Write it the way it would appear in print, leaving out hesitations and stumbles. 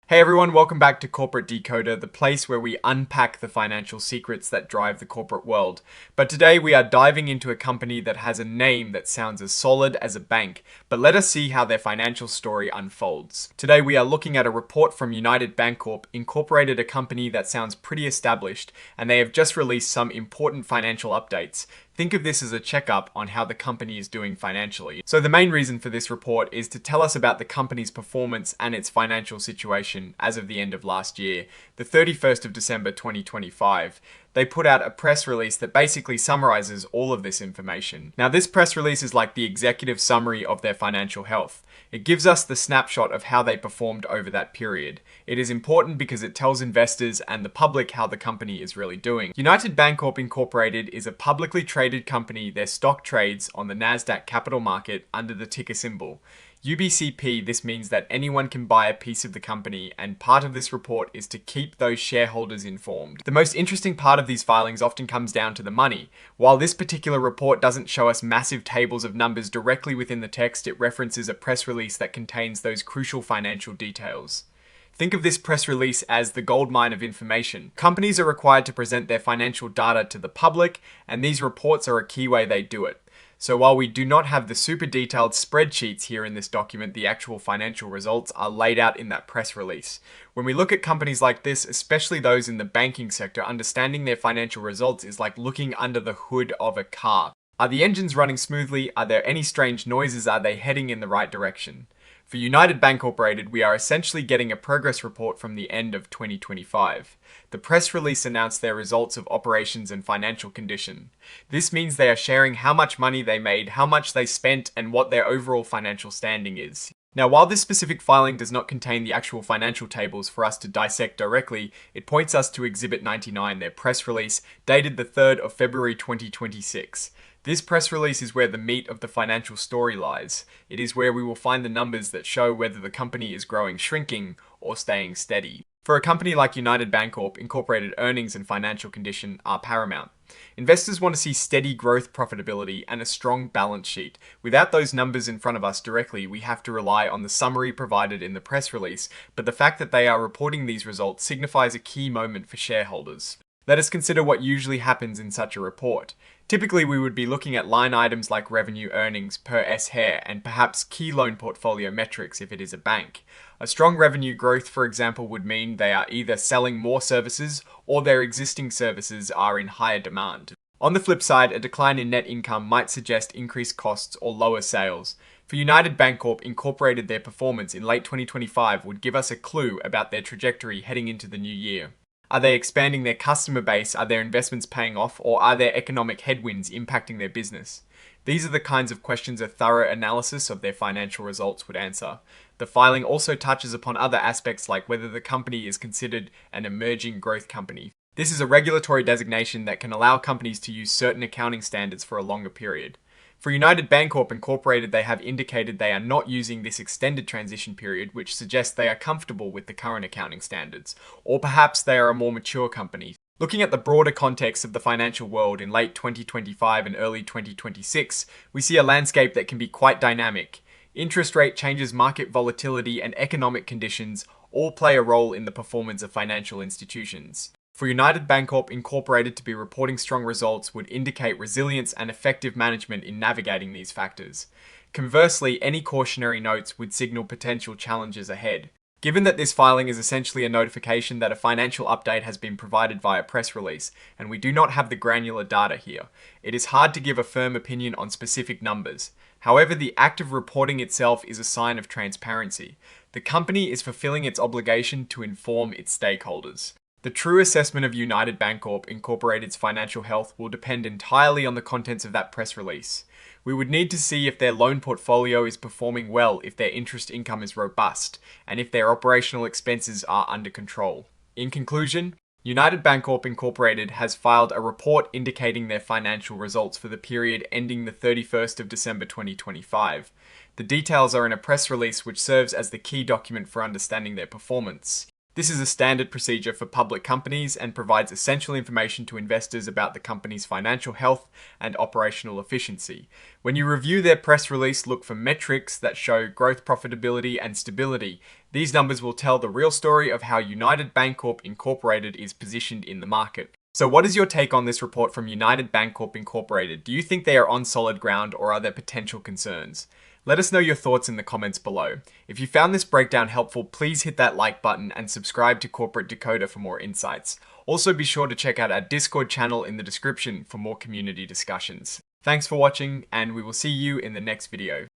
Hey everyone, welcome back to Corporate Decoder, the place where we unpack the financial secrets that drive the corporate world. But today we are diving into a company that has a name that sounds as solid as a bank, but let us see how their financial story unfolds. Today we are looking at a report from United Bancorp, Incorporated, a company that sounds pretty established, and they have just released some important financial updates. Think of this as a checkup on how the company is doing financially. So the main reason for this report is to tell us about the company's performance and its financial situation as of the end of last year, the 31st of December 2025. They put out a press release that basically summarizes all of this information. Now, this press release is like the executive summary of their financial health. It gives us the snapshot of how they performed over that period. It is important because it tells investors and the public how the company is really doing. United Bancorp Incorporated is a publicly traded company. Their stock trades on the Nasdaq Capital Market under the ticker symbol UBCP. This means that anyone can buy a piece of the company, and part of this report is to keep those shareholders informed. The most interesting part of these filings often comes down to the money. While this particular report doesn't show us massive tables of numbers directly within the text, it references a press release that contains those crucial financial details. Think of this press release as the goldmine of information. Companies are required to present their financial data to the public, and these reports are a key way they do it. So while we do not have the super detailed spreadsheets here in this document, the actual financial results are laid out in that press release. When we look at companies like this, especially those in the banking sector, understanding their financial results is like looking under the hood of a car. Are the engines running smoothly? Are there any strange noises? Are they heading in the right direction? For United Bancorp, we are essentially getting a progress report from the end of 2025. The press release announced their results of operations and financial condition. This means they are sharing how much money they made, how much they spent, and what their overall financial standing is. Now, while this specific filing does not contain the actual financial tables for us to dissect directly, it points us to Exhibit 99, their press release, dated the 3rd of February 2026. This press release is where the meat of the financial story lies. It is where we will find the numbers that show whether the company is growing, shrinking, or staying steady. For a company like United Bancorp, Incorporated, earnings and financial condition are paramount. Investors want to see steady growth, profitability, and a strong balance sheet. Without those numbers in front of us directly, we have to rely on the summary provided in the press release, but the fact that they are reporting these results signifies a key moment for shareholders. Let us consider what usually happens in such a report. Typically, we would be looking at line items like revenue, earnings per S-hair, and perhaps key loan portfolio metrics if it is a bank. A strong revenue growth, for example, would mean they are either selling more services or their existing services are in higher demand. On the flip side, a decline in net income might suggest increased costs or lower sales. For United Bancorp Incorporated, their performance in late 2025 would give us a clue about their trajectory heading into the new year. Are they expanding their customer base? Are their investments paying off? Or are there economic headwinds impacting their business? These are the kinds of questions a thorough analysis of their financial results would answer. The filing also touches upon other aspects like whether the company is considered an emerging growth company. This is a regulatory designation that can allow companies to use certain accounting standards for a longer period. For United Bancorp Incorporated, they have indicated they are not using this extended transition period, which suggests they are comfortable with the current accounting standards, or perhaps they are a more mature company. Looking at the broader context of the financial world in late 2025 and early 2026, we see a landscape that can be quite dynamic. Interest rate changes, market volatility, and economic conditions all play a role in the performance of financial institutions. For United Bancorp Incorporated to be reporting strong results would indicate resilience and effective management in navigating these factors. Conversely, any cautionary notes would signal potential challenges ahead. Given that this filing is essentially a notification that a financial update has been provided via press release, and we do not have the granular data here, it is hard to give a firm opinion on specific numbers. However, the act of reporting itself is a sign of transparency. The company is fulfilling its obligation to inform its stakeholders. The true assessment of United Bancorp Incorporated's financial health will depend entirely on the contents of that press release. We would need to see if their loan portfolio is performing well, if their interest income is robust, and if their operational expenses are under control. In conclusion, United Bancorp Incorporated has filed a report indicating their financial results for the period ending the 31st of December 2025. The details are in a press release which serves as the key document for understanding their performance. This is a standard procedure for public companies and provides essential information to investors about the company's financial health and operational efficiency. When you review their press release, look for metrics that show growth, profitability, and stability. These numbers will tell the real story of how United Bancorp Incorporated is positioned in the market. So what is your take on this report from United Bancorp Incorporated? Do you think they are on solid ground, or are there potential concerns? Let us know your thoughts in the comments below. If you found this breakdown helpful, please hit that like button and subscribe to Corporate Decoder for more insights. Also be sure to check out our Discord channel in the description for more community discussions. Thanks for watching, and we will see you in the next video.